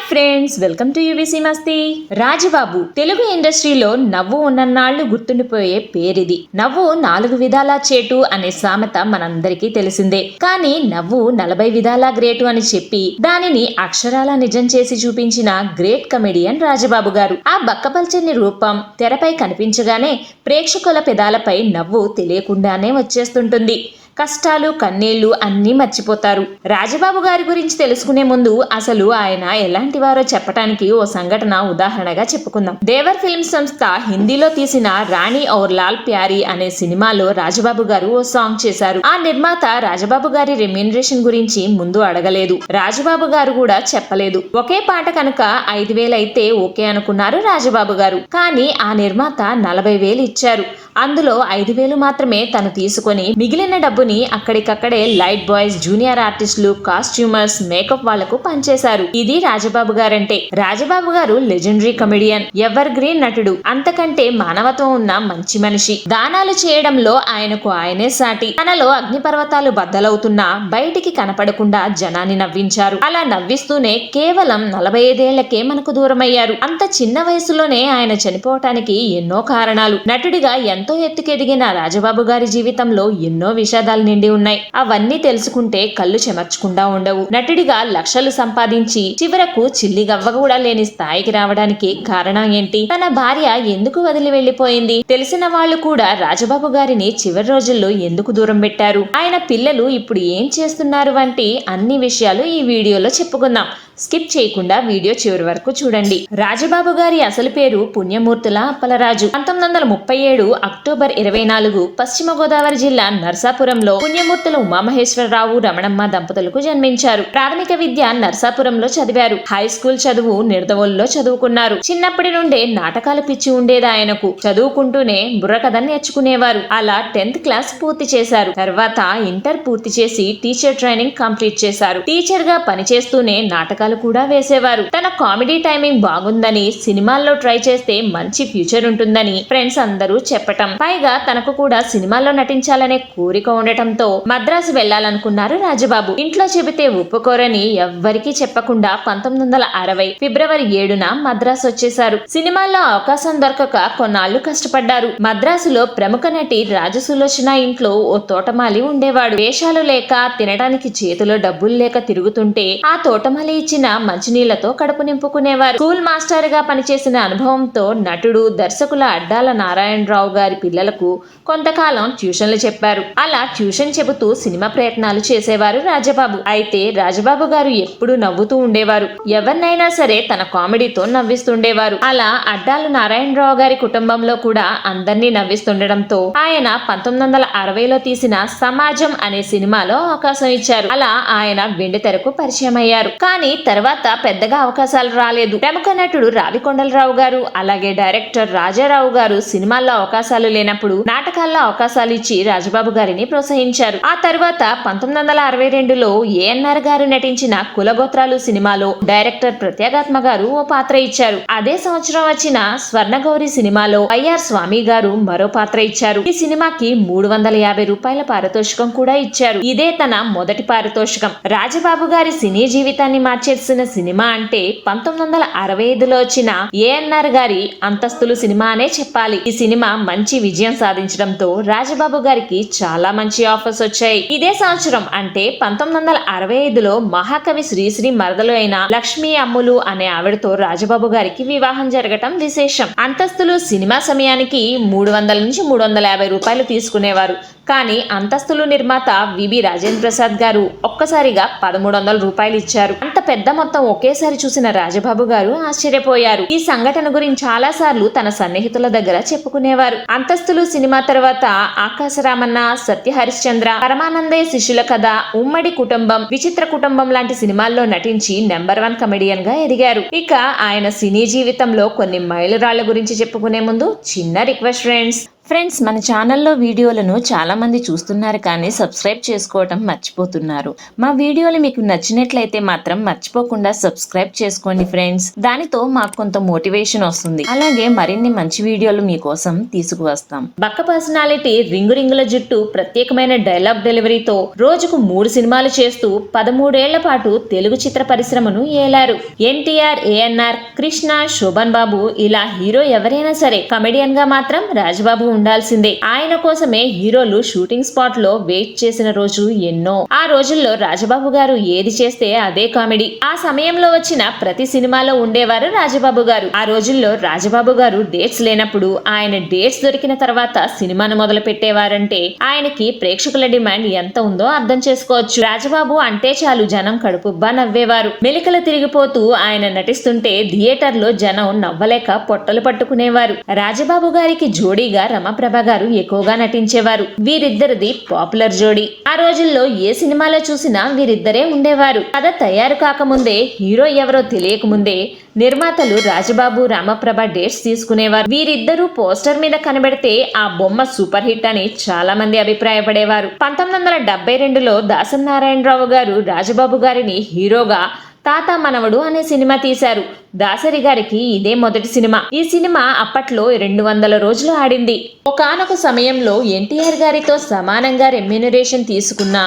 Friends, welcome to UVC మస్తీ. రాజబాబు తెలుగు ఇండస్ట్రీలో నవ్వు ఉన్నన్నాళ్లు గుర్తుండిపోయే పేరిది. నవ్వు 4 విధాలా చేటు అనే సామెత మనందరికీ తెలిసిందే. కానీ నవ్వు 40 విధాలా గ్రేటు అని చెప్పి దానిని అక్షరాలా నిజం చేసి చూపించిన గ్రేట్ కమెడియన్ రాజబాబు గారు. ఆ బక్కపల్చని రూపం తెరపై కనిపించగానే ప్రేక్షకుల పెదాలపై నవ్వు తెలియకుండానే వచ్చేస్తుంటుంది. కష్టాలు కన్నీళ్లు అన్నీ మర్చిపోతారు. రాజబాబు గారి గురించి తెలుసుకునే ముందు అసలు ఆయన ఎలాంటి వారో చెప్పడానికి ఓ సంఘటన ఉదాహరణగా చెప్పుకుందాం. దేవర్ ఫిల్మ్ సంస్థ హిందీలో తీసిన రాణి ఔర్ లాల్ ప్యారీ అనే సినిమాలో రాజబాబు గారు ఓ సాంగ్ చేశారు. ఆ నిర్మాత రాజబాబు గారి రెమ్యూనరేషన్ గురించి ముందు అడగలేదు. రాజబాబు గారు కూడా చెప్పలేదు. ఒకే పాట కనుక 5,000 అయితే ఓకే అనుకున్నారు రాజబాబు గారు. కానీ ఆ నిర్మాత 40,000 ఇచ్చారు. అందులో 5,000 మాత్రమే తను తీసుకొని మిగిలిన డబ్బుని అక్కడికక్కడే లైట్ బాయ్స్, జూనియర్ ఆర్టిస్టులు, కాస్ట్యూమర్స్, మేకప్ వాళ్లకు పంచేశారు. ఇది రాజబాబు గారంటే. రాజబాబు గారు లెజెండరీ కమెడియన్, ఎవర్ గ్రీన్ నటుడు, అంతకంటే మానవత్వం ఉన్న మంచి మనిషి. దానాలు చేయడంలో ఆయనకు ఆయనే సాటి. తనలో అగ్నిపర్వతాలు బద్దలవుతున్నా బయటికి కనపడకుండా జనాన్ని నవ్వించారు. అలా నవ్విస్తూనే కేవలం 45 ఏళ్లకే మనకు దూరమయ్యారు. అంత చిన్న వయసులోనే ఆయన చనిపోవటానికి ఎన్నో కారణాలు. నటుడిగా ఎంతో ఎత్తుకెదిగిన రాజబాబు గారి జీవితంలో ఎన్నో విషాదాలు నిండి ఉన్నాయి. అవన్నీ తెలుసుకుంటే కళ్ళు చెమర్చకుండా ఉండవు. నటుడిగా లక్షలు సంపాదించి చివరకు చిల్లిగవ్వ కూడా లేని స్థాయికి రావడానికి కారణం ఏంటి? తన భార్య ఎందుకు వదిలి వెళ్లిపోయింది? తెలిసిన వాళ్ళు కూడా రాజబాబు గారిని చివరి రోజుల్లో ఎందుకు దూరం పెట్టారు? ఆయన పిల్లలు ఇప్పుడు ఏం చేస్తున్నారు వంటి అన్ని విషయాలు ఈ వీడియోలో చెప్పుకుందాం. స్కిప్ చేయకుండా వీడియో చివరి వరకు చూడండి. రాజబాబు గారి అసలు పేరు పుణ్యమూర్తుల అప్పలరాజు. 1937 అక్టోబర్ 24 పశ్చిమ గోదావరి జిల్లా నర్సాపురంలో పుణ్యమూర్తుల ఉమామహేశ్వరరావు, రమణమ్మ దంపతులకు జన్మించారు. ప్రాథమిక విద్య నర్సాపురంలో చదివారు. హై స్కూల్ చదువు నిర్దవోల్లో చదువుకున్నారు. చిన్నప్పటి నుండే నాటకాలు పిచ్చి ఉండేది ఆయనకు. చదువుకుంటూనే బుర్రకథ నేర్చుకునేవారు. అలా 10th క్లాస్ పూర్తి చేశారు. తర్వాత ఇంటర్ పూర్తి చేసి టీచర్ ట్రైనింగ్ కంప్లీట్ చేశారు. టీచర్ గా పనిచేస్తూనే నాటకాలు కూడా వేసేవారు. తన కామెడీ టైమింగ్ బాగుందని, సినిమాల్లో ట్రై చేస్తే మంచి ఫ్యూచర్ ఉంటుందని ఫ్రెండ్స్ అందరూ చెప్పటం, పైగా తనకు కూడా సినిమాల్లో నటించాలనే కోరిక ఉండటంతో మద్రాసు వెళ్లాలనుకున్నారు రాజబాబు. ఇంట్లో చెబితే ఒప్పుకోరని ఎవ్వరికీ చెప్పకుండా 1960 ఫిబ్రవరి 7న మద్రాసు వచ్చేశారు. సినిమాల్లో అవకాశం దొరకక కొన్నాళ్లు కష్టపడ్డారు. మద్రాసులో ప్రముఖ నటి రాజసులోచన ఇంట్లో ఓ తోటమాలి ఉండేవాడు. వేషాలు లేక, తినడానికి చేతిలో డబ్బులు లేక తిరుగుతుంటే ఆ తోటమాలి ఇచ్చిన మంచినీళ్లతో కడుపు నింపుకునేవారు. స్కూల్ మాస్టర్ గా పనిచేసిన అనుభవంతో నటుడు, దర్శకుల అడ్డాల నారాయణరావు గారి పిల్లలకు కొంతకాలం ట్యూషన్లు చెప్పారు. అలా ట్యూషన్ చెబుతూ సినిమా ప్రయత్నాలు చేసేవారు రాజబాబు. అయితే రాజబాబు గారు ఎప్పుడూ నవ్వుతూ ఉండేవారు. ఎవరినైనా సరే తన కామెడీతో నవ్విస్తుండేవారు. అలా అడ్డాల నారాయణరావు గారి కుటుంబంలో కూడా అందరినీ నవ్విస్తుండడంతో ఆయన 1960లో తీసిన సమాజం అనే సినిమాలో అవకాశం ఇచ్చారు. అలా ఆయన వెండితెరకు పరిచయం అయ్యారు. కానీ తర్వాత పెద్దగా అవకాశాలు రాలేదు. ప్రముఖ నటుడు రావికొండలరావు గారు, అలాగే డైరెక్టర్ రాజారావు గారు సినిమాల్లో అవకాశాలు లేనప్పుడు నాటకాల్లో అవకాశాలు ఇచ్చి రాజబాబు గారిని ప్రోత్సహించారు. ఆ తర్వాత 1962లో ఏఎన్ఆర్ గారు నటించిన కులగోత్రాలు సినిమాలో డైరెక్టర్ ప్రత్యేగాత్మ గారు ఓ పాత్ర ఇచ్చారు. అదే సంవత్సరం వచ్చిన స్వర్ణగౌరి సినిమాలో వైఆర్ స్వామి గారు మరో పాత్ర ఇచ్చారు. ఈ సినిమాకి 350 రూపాయల పారితోషికం కూడా ఇచ్చారు. ఇదే తన మొదటి పారితోషికం. రాజబాబు గారి సినీ జీవితాన్ని మార్చేసిన సినిమా అంటే 1965లో వచ్చిన ఏఎన్ఆర్ గారి అంతస్తులు సినిమా అనే చెప్పాలి. ఈ సినిమా మంచి విజయం సాధించడంతో రాజబాబు గారికి చాలా మంచి ఆఫర్స్ వచ్చాయి. ఇదే సంవత్సరం అంటే 1965లో మహాకవి శ్రీశ్రీ మరదలు అయిన లక్ష్మీ అమ్ములు అనే ఆవిడతో రాజబాబు గారికి వివాహం జరగటం విశేషం. అంతస్తులు సినిమా సమయానికి 300 నుంచి 350 రూపాయలు తీసుకునేవారు. కానీ అంతస్తులు నిర్మాత విబి రాజేంద్ర ప్రసాద్ గారు ఒక్కసారిగా 1300 రూపాయలు ఇచ్చారు. అంత పెద్ద మొత్తం ఒకేసారి చూసిన రాజబాబు గారు ఆశ్చర్యపోయారు. ఈ సంఘటన గురించి చాలా సార్లు తన సన్నిహితుల దగ్గర చెప్పుకునేవారు. అంతస్తులు సినిమా తర్వాత ఆకాశరామన్న, సత్య హరిశ్చంద్ర, పరమానందయ్య శిష్యుల కథ, ఉమ్మడి కుటుంబం, విచిత్ర కుటుంబం లాంటి సినిమాల్లో నటించి నెంబర్ 1 కమెడియన్ గా ఎదిగారు. ఇక ఆయన సినీ జీవితంలో కొన్ని మైలురాళ్ల గురించి చెప్పుకునే ముందు చిన్న రిక్వెస్ట్ ఫ్రెండ్స్. ఫ్రెండ్స్, మన ఛానల్లో వీడియోలను చాలా మంది చూస్తున్నారు కానీ సబ్స్క్రైబ్ చేసుకోవటం మర్చిపోతున్నారు. మా వీడియోలు మీకు నచ్చినట్లయితే మాత్రం మర్చిపోకుండా సబ్స్క్రైబ్ చేసుకోండి ఫ్రెండ్స్. దానితో మాకు కొంత మోటివేషన్ వస్తుంది. అలాగే మరిన్ని మంచి వీడియోలు మీకోసం తీసుకువస్తాం. బక్క పర్సనాలిటీ, రింగు రింగుల జుట్టు, ప్రత్యేకమైన డైలాగ్ డెలివరీతో రోజుకు 3 సినిమాలు చేస్తూ 13 ఏళ్ల పాటు తెలుగు చిత్ర పరిశ్రమను ఏలారు. ఎన్టీఆర్, ఏఎన్ఆర్, కృష్ణ, శోభన్ బాబు ఇలా హీరో ఎవరైనా సరే కమెడియన్ గా మాత్రం రాజబాబు ఉండాల్సిందే. ఆయన కోసమే హీరోలు షూటింగ్ స్పాట్ లో వెయిట్ చేసిన రోజు ఎన్నో. ఆ రోజుల్లో రాజబాబు గారు ఏది చేస్తే అదే కామెడీ. ఆ సమయంలో వచ్చిన ప్రతి సినిమాలో ఉండేవారు రాజబాబు గారు. ఆ రోజుల్లో రాజబాబు గారు డేట్స్ లేనప్పుడు ఆయన డేట్స్ దొరికిన తర్వాత సినిమాను మొదలు పెట్టేవారంటే ఆయనకి ప్రేక్షకుల డిమాండ్ ఎంత ఉందో అర్థం చేసుకోవచ్చు. రాజబాబు అంటే చాలు జనం కడుపుబ్బా నవ్వేవారు. మెలికలు తిరిగిపోతూ ఆయన నటిస్తుంటే థియేటర్ లో జనం నవ్వలేక పొట్టలు పట్టుకునేవారు. రాజబాబు గారికి జోడీగా రమాప్రభ గారు ఎక్కువగా నటించేవారు. వీరిద్దరిది పాపులర్ జోడీ. ఆ రోజుల్లో ఏ సినిమాలో చూసినా వీరిద్దరే ఉండేవారు. కథ తయారు కాకముందే, హీరో ఎవరో తెలియకముందే నిర్మాతలు రాజబాబు, రామప్రభ డేట్స్ తీసుకునేవారు. వీరిద్దరూ పోస్టర్ మీద కనబడితే ఆ బొమ్మ సూపర్ హిట్ అని చాలా మంది అభిప్రాయపడేవారు. 1972లో దాసం నారాయణరావు గారు రాజబాబు గారిని హీరోగా తాత మనవడు అనే సినిమా తీశారు. దాసరి గారికి ఇదే మొదటి సినిమా. ఈ సినిమా అప్పట్లో 200 రోజులు ఆడింది. ఒకానొక సమయంలో ఎన్టీఆర్ గారితో సమానంగా రెమ్యూనరేషన్ తీసుకున్న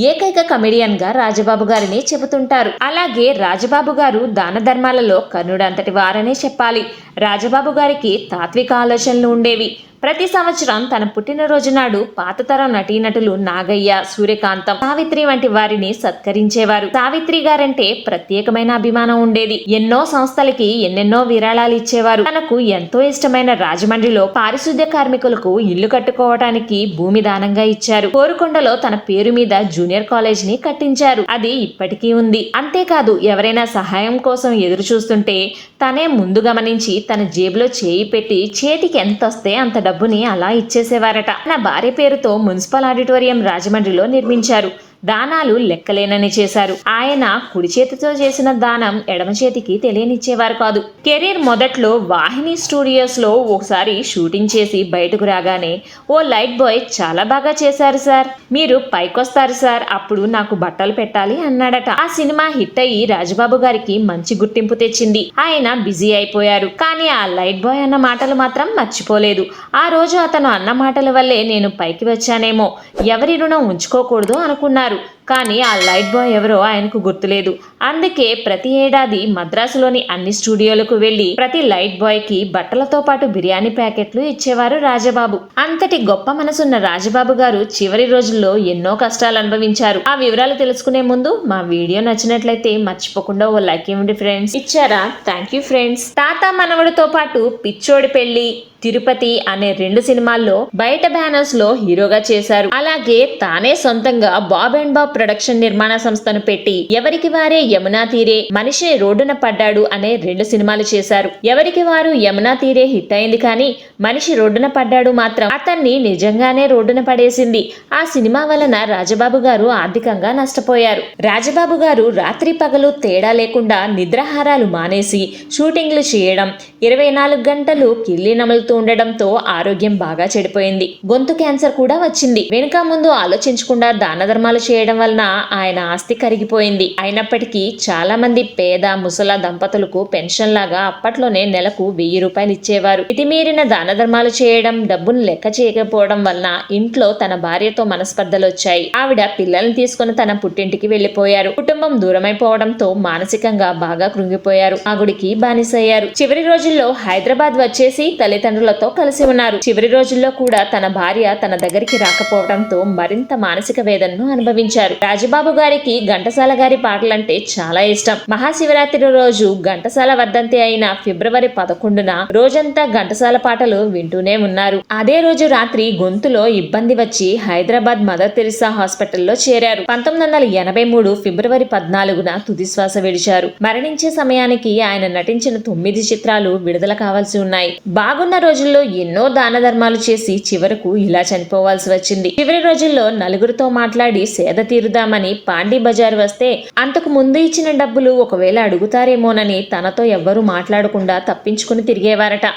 ఏకైక కమెడియన్ గా రాజబాబు గారిని చెబుతుంటారు. అలాగే రాజబాబు గారు దాన ధర్మాలలో కర్ణుడంతటి వారనే చెప్పాలి. రాజబాబు గారికి తాత్విక ఆలోచనలు ఉండేవి. ప్రతి సంవత్సరం తన పుట్టినరోజు నాడు పాతతరం నటీనటులు నాగయ్య, సూర్యకాంతం, సావిత్రి వంటి వారిని సత్కరించేవారు. సావిత్రి గారంటే ప్రత్యేకమైన అభిమానం ఉండేది. ఎన్నో సంస్థలకి ఎన్నెన్నో విరాళాలు ఇచ్చేవారు. తనకు ఎంతో ఇష్టమైన రాజమండ్రిలో పారిశుద్ధ్య కార్మికులకు ఇల్లు కట్టుకోవటానికి భూమి దానంగా ఇచ్చారు. కోరుకొండలో తన పేరు మీద జూనియర్ కాలేజ్ ని కట్టించారు. అది ఇప్పటికీ ఉంది. అంతేకాదు, ఎవరైనా సహాయం కోసం ఎదురు చూస్తుంటే తనే ముందు గమనించి తన జేబులో చేయి పెట్టి చేతికి ఎంత వస్తే అంత డబ్బుని అలా ఇచ్చేసేవారట. తన భార్య పేరుతో మున్సిపల్ ఆడిటోరియం రాజమండ్రిలో నిర్మించారు. దానాలు లెక్కలేనని చేశారు. ఆయన కుడి చేతితో చేసిన దానం ఎడమ చేతికి తెలియనిచ్చేవారు కాదు. కెరీర్ మొదట్లో వాహిని స్టూడియోస్ లో ఒకసారి షూటింగ్ చేసి బయటకు రాగానే, ఓ లైట్ బాయ్ చాలా బాగా చేశారు సార్, మీరు పైకొస్తారు సార్, అప్పుడు నాకు బట్టలు పెట్టాలి అన్నాడట. ఆ సినిమా హిట్ అయ్యి రాజబాబు గారికి మంచి గుర్తింపు తెచ్చింది. ఆయన బిజీ అయిపోయారు. కానీ ఆ లైట్ బాయ్ అన్న మాటలు మాత్రం మర్చిపోలేదు. ఆ రోజు అతను అన్న మాటల వల్లే నేను పైకి వచ్చానేమో, ఎవరి రుణం ఉంచుకోకూడదు అనుకున్నారు. కానీ ఆ లైట్ బాయ్ ఎవరో ఆయనకు గుర్తులేదు. అందుకే ప్రతి ఏడాది మద్రాసులోని అన్ని స్టూడియోలకు వెళ్లి ప్రతి లైట్ బాయ్ కి బట్టలతో పాటు బిర్యానీ ప్యాకెట్లు ఇచ్చేవారు రాజబాబు. అంతటి గొప్ప మనసున్న రాజబాబు గారు చివరి రోజుల్లో ఎన్నో కష్టాలు అనుభవించారు. ఆ వివరాలు తెలుసుకునే ముందు మా వీడియో నచ్చినట్లయితే మర్చిపోకుండా ఓ లైక్ ఇవ్వండి ఫ్రెండ్స్. ఇచ్చారా? Thank you friends. తాత మనవడితో పాటు పిచ్చోడి పెళ్లి, తిరుపతి అనే 2 సినిమాల్లో బయట బ్యానర్స్ లో హీరోగా చేశారు. అలాగే తానే సొంతంగా బాబ్ అండ్ బాబ్ ప్రొడక్షన్ నిర్మాణ సంస్థను పెట్టి ఎవరికి వారే యమునా తీరే, మనిషి రోడ్డున పడ్డాడు అనే 2 సినిమాలు చేశారు. ఎవరికి వారు యమునా తీరే హిట్ అయింది కానీ మనిషి రోడ్డున పడ్డాడు మాత్రం అతన్ని నిజంగానే రోడ్డున పడేసింది. ఆ సినిమా వలన రాజబాబు గారు ఆర్థికంగా నష్టపోయారు. రాజబాబు గారు రాత్రి పగలు తేడా లేకుండా నిద్రాహారాలు మానేసి షూటింగ్లు చేయడం, 24 గంటలు కిల్లి నమలుతూ ఉండడంతో ఆరోగ్యం బాగా చెడిపోయింది. గొంతు క్యాన్సర్ కూడా వచ్చింది. వెనుక ముందు ఆలోచించకుండా దాన ధర్మాలు చేయడం వలన ఆయన ఆస్తి కరిగిపోయింది. అయినప్పటికీ చాలా మంది పేద ముసల దంపతులకు పెన్షన్ లాగా అప్పట్లోనే నెలకు 1000 రూపాయలు ఇచ్చేవారు. ఇతిమీరిన దాన ధర్మాలు చేయడం, డబ్బును లెక్క చేయకపోవడం వలన ఇంట్లో తన భార్యతో మనస్పర్ధలు వచ్చాయి. ఆవిడ పిల్లల్ని తీసుకుని తన పుట్టింటికి వెళ్లిపోయారు. కుటుంబం దూరమైపోవడంతో మానసికంగా బాగా కృంగిపోయారు. ఆగుడికి బానిసయ్యారు. చివరి రోజుల్లో హైదరాబాద్ వచ్చేసి తల్లిదండ్రులతో కలిసి ఉన్నారు. చివరి రోజుల్లో కూడా తన భార్య తన దగ్గరికి రాకపోవడంతో మరింత మానసిక వేదనను అనుభవించారు. రాజబాబు గారికి ఘంటసాల గారి పాటలంటే చాలా ఇష్టం. మహాశివరాత్రి రోజు ఘంటసాల వర్ధంతి అయిన ఫిబ్రవరి 11న రోజంతా ఘంటసాల పాటలు వింటూనే ఉన్నారు. అదే రోజు రాత్రి గొంతులో ఇబ్బంది వచ్చి హైదరాబాద్ మదర్ తెరిసా హాస్పిటల్లో చేరారు. 1983 ఫిబ్రవరి 14న తుదిశ్వాస విడిచారు. మరణించే సమయానికి ఆయన నటించిన 9 చిత్రాలు విడుదల కావాల్సి ఉన్నాయి. బాగున్న రోజుల్లో ఎన్నో దాన ధర్మాలు చేసి చివరకు ఇలా చనిపోవాల్సి వచ్చింది. చివరి రోజుల్లో నలుగురితో మాట్లాడి సేద తీరుదామని పాండీ బజార్ వస్తే అంతకు ముందు ఇచ్చిన డబ్బులు ఒకవేళ అడుగుతారేమోనని తనతో ఎవ్వరూ మాట్లాడకుండా తప్పించుకుని తిరిగేవారట.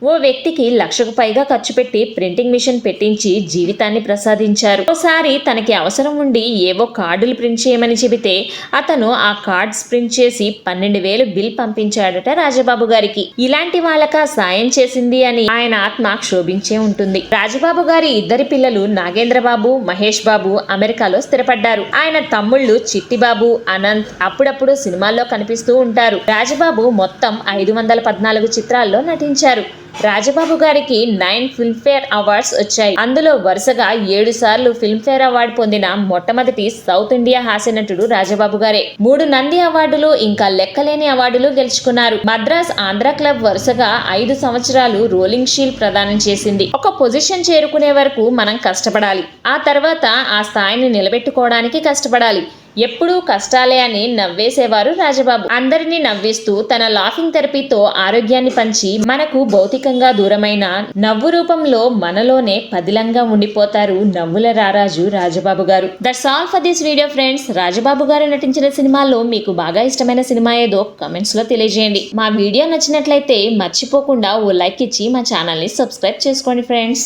ఓ వ్యక్తికి 1,00,000కు పైగా ఖర్చు పెట్టి ప్రింటింగ్ మిషన్ పెట్టించి జీవితాన్ని ప్రసాదించారు. ఓసారి తనకి అవసరం ఉండి ఏవో కార్డులు ప్రింట్ చేయమని చెబితే అతను ఆ కార్డ్స్ ప్రింట్ చేసి 12,000 బిల్ పంపించాడట రాజబాబు గారికి. ఇలాంటి వాళ్ళక సాయం చేసింది అని ఆయన ఆత్మ క్షోభించే ఉంటుంది. రాజబాబు గారి ఇద్దరి పిల్లలు నాగేంద్రబాబు, మహేష్ బాబు అమెరికాలో స్థిరపడ్డారు. ఆయన తమ్ముళ్ళు చిట్టిబాబు, అనంత్ అప్పుడప్పుడు సినిమాల్లో కనిపిస్తూ ఉంటారు. రాజబాబు మొత్తం 514 చిత్రాల్లో నటించారు. రాజబాబు గారికి 9 ఫిల్మ్ఫేర్ అవార్డ్స్ వచ్చాయి. అందులో వరుసగా 7 సార్లు ఫిల్మ్ఫేర్ అవార్డు పొందిన మొట్టమొదటి సౌత్ ఇండియా హాస్యనటుడు రాజబాబు గారే. 3 నంది అవార్డులు ఇంకా లెక్కలేని అవార్డులు గెలుచుకున్నారు. మద్రాస్ ఆంధ్ర క్లబ్ వరుసగా 5 సంవత్సరాలు రోలింగ్ షీల్డ్ ప్రదానం చేసింది. ఒక పొజిషన్ చేరుకునే వరకు మనం కష్టపడాలి. ఆ తర్వాత ఆ స్థాయిని నిలబెట్టుకోవడానికి కష్టపడాలి. ఎప్పుడూ కష్టాలే అని నవ్వేసేవారు రాజబాబు. అందరినీ నవ్విస్తూ తన లాఫింగ్ థెరపీతో ఆరోగ్యాన్ని పంచి మనకు భౌతికంగా దూరమైన నవ్వు రూపంలో మనలోనే పదిలంగా ఉండిపోతారు నవ్వుల రారాజు రాజబాబు గారు. That's all for this video friends. Rajababu గారు నటించిన సినిమాల్లో మీకు బాగా ఇష్టమైన సినిమా ఏదో కమెంట్స్ లో తెలియజేయండి. మా వీడియో నచ్చినట్లయితే మర్చిపోకుండా ఓ లైక్ ఇచ్చి మా ఛానల్ ని సబ్స్క్రైబ్ చేసుకోండి ఫ్రెండ్స్.